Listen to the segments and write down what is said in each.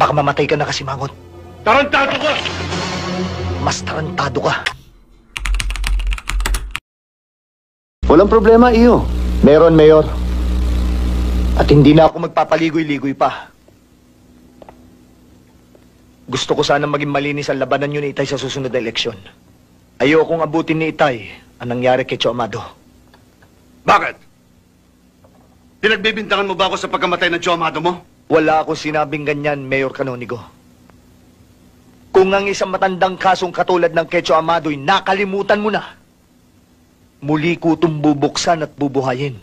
baka mamatay ka na kasi, Mangot. Tarantado ka! Mas tarantado ka. Walang problema, iyo. Meron, Mayor. At hindi na ako magpapaligoy-ligoy pa. Gusto ko sanang maging malinis ang labanan niyo ni Itay sa susunod na eleksyon. Ayokong abutin ni Itay ang nangyari kay Cho Amado. Bakit? Pinagbibintangan mo ba ako sa pagkamatay ng Cho Amado mo? Wala akong sinabing ganyan, Mayor Canonigo. Kung ang isang matandang kasong katulad ng kay Cho Amado'y nakalimutan mo na, muli ko itong bubuksan at bubuhayin.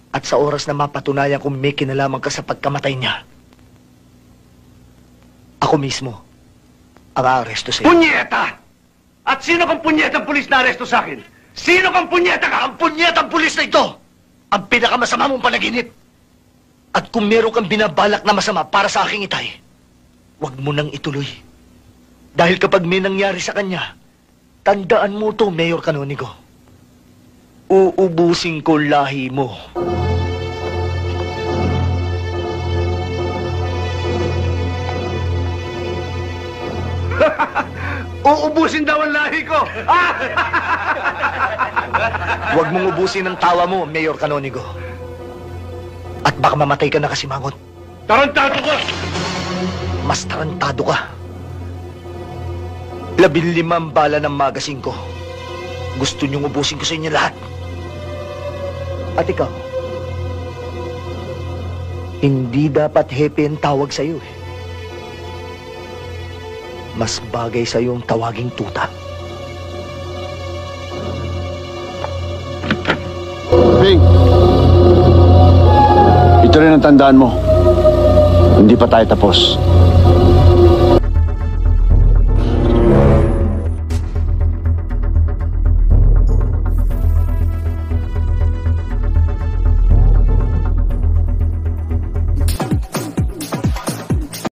At sa oras na mapatunayan kung may kinalaman ka sa pagkamatay niya, ako mismo ang aaresto sa'yo. Punyeta! At sino kang punyetang pulis na aresto sa akin? Sino kang punyeta ka? Ang punyetang pulis na ito, ang pinakamasama mong panaginip. At kung meron kang binabalak na masama para sa aking Itay, huwag mo nang ituloy. Dahil kapag may nangyari sa kanya, tandaan mo to, Mayor Canonigo. Uubusin ko lahi mo. Uubusin daw ang lahi ko! Huwag mong ubusin ang tawa mo, Mayor Canonigo. At baka mamatay ka na kasi, Mangot. Tarantado ka! Mas tarantado ka. 15 bala ng magasin ko. Gusto niyong ubusin ko sa inyo lahat. At ikaw, hindi dapat hepe ang tawag sa'yo eh. Mas bagay sa'yo ang tawaging tuta. Bing! Ito rin ang tandaan mo. Hindi pa tayo tapos.